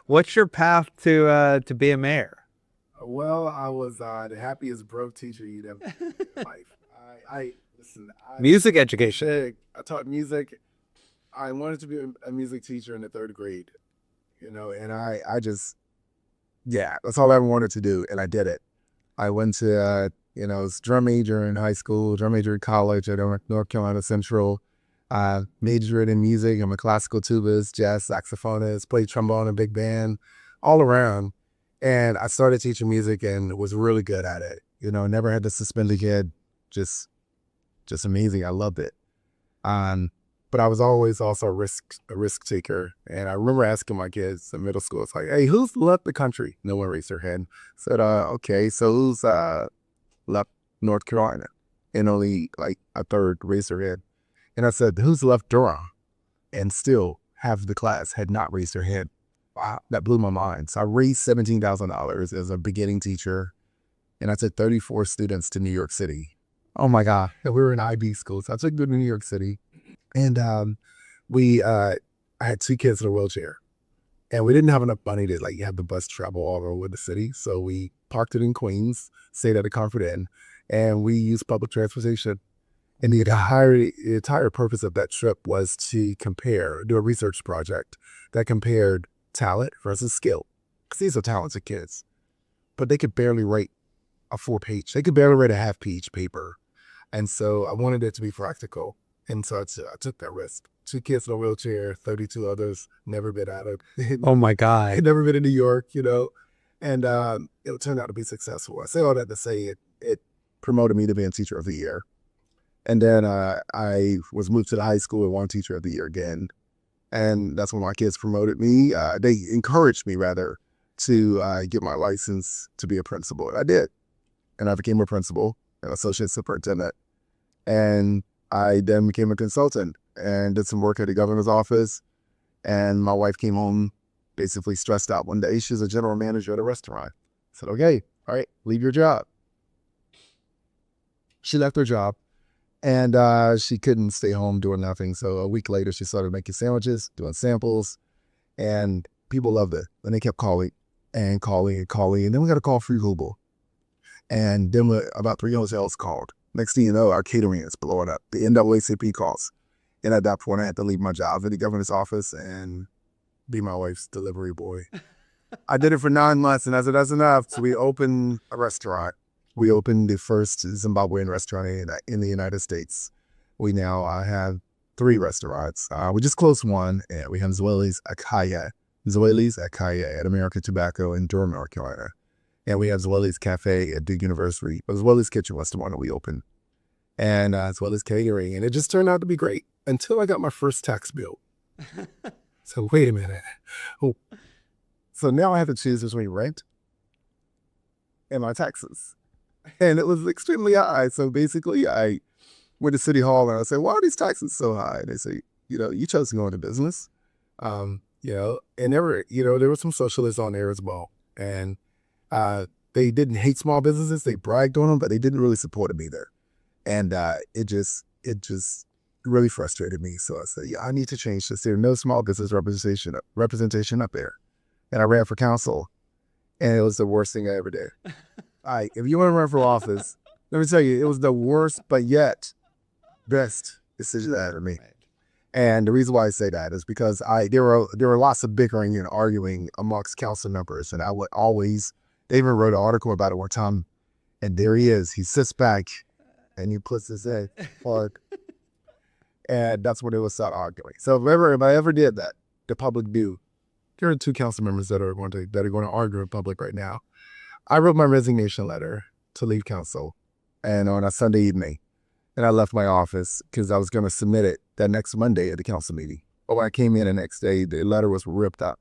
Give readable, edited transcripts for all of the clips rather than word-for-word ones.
What's your path to be a mayor? Well, I was the happiest broke teacher you'd ever met in your life. I listen. Music education. I taught music. I wanted to be a music teacher in the third grade, and I just, yeah, that's all I ever wanted to do, and I did it. I went to, was drum major in high school, drum major in college at North Carolina Central. Majored in music. I'm a classical tubist, jazz saxophonist, played trombone and big band, all around. And I started teaching music and was really good at it. Never had to suspend a kid. Just amazing. I loved it. But I was always also a risk taker. And I remember asking my kids in middle school, it's like, hey, who's left the country? No one raised their hand. Said, okay, so who's left North Carolina? And only like a third raised their hand. And I said, who's left Durham? And still half the class had not raised their hand. Wow, that blew my mind. So I raised $17,000 as a beginning teacher. And I took 34 students to New York City. Oh my God. And we were in IB school. So I took them to New York City. And I had two kids in a wheelchair. And we didn't have enough money to have the bus travel all over the city. So we parked it in Queens, stayed at a Comfort Inn, and we used public transportation. And the entire purpose of that trip was to do a research project that compared talent versus skill. Because these are talented kids, but they could barely write a 4-page. They could barely write a half-page paper. And so I wanted it to be practical. And so I took that risk. 2 kids in a wheelchair, 32 others, never been out of, Oh my God. never been in New York, and it turned out to be successful. I say all that to say it promoted me to being teacher of the year. And then I was moved to the high school and won teacher of the year again. And that's when my kids promoted me. They encouraged me, rather, to get my license to be a principal. And I did. And I became a principal, an associate superintendent. And I then became a consultant and did some work at the governor's office. And my wife came home basically stressed out one day. She's a general manager at a restaurant. I said, okay, all right, leave your job. She left her job. And she couldn't stay home doing nothing. So a week later, she started making sandwiches, doing samples, and people loved it. And they kept calling and calling and calling. And then we got a call from Google. And then about 3 hotels called. Next thing you know, our catering is blowing up. The NAACP calls. And at that point, I had to leave my job at the governor's office and be my wife's delivery boy. I did it for 9 months, and I said, that's enough. So we opened a restaurant. We opened the first Zimbabwean restaurant in the United States. We now have 3 restaurants. We just closed one, and we have Zweli's Akaya at American Tobacco in Durham, North Carolina. And we have Zweli's Cafe at Duke University. But Zweli's Kitchen was the one that we opened. And Zweli's Catering. And it just turned out to be great until I got my first tax bill. So wait a minute. Oh. So now I have to choose between rent and my taxes. And it was extremely high. So basically, I went to City Hall and I said, why are these taxes so high? And they say, you chose to go into business. And there were some socialists on there as well. And they didn't hate small businesses. They bragged on them, but they didn't really support them either. And it just really frustrated me. So I said, I need to change this. There's no small business representation up there. And I ran for council. And it was the worst thing I ever did. If you want to run for office, let me tell you, it was the worst, but yet best decision I ever made. And the reason why I say that is because there were lots of bickering and arguing amongst council members, and I would always. They even wrote an article about it one time, and there he is. He sits back, and he puts his head forward, and that's when it would start arguing. So if I ever did that, the public knew. There are 2 council members that are going to argue in public right now. I wrote my resignation letter to leave council, and on a Sunday evening, and I left my office because I was going to submit it that next Monday at the council meeting. But when I came in the next day, the letter was ripped up,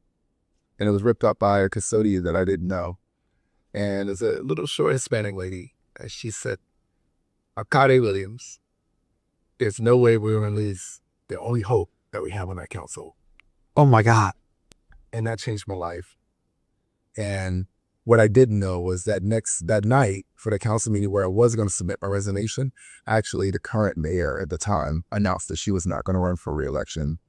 and it was ripped up by a custodian that I didn't know, and it's a little short Hispanic lady, and she said, Leonardo Williams, there's no way we're going to lose the only hope that we have on that council. Oh my God. And that changed my life. And what I didn't know was that that night for the council meeting where I was going to submit my resignation, actually the current mayor at the time announced that she was not going to run for re-election.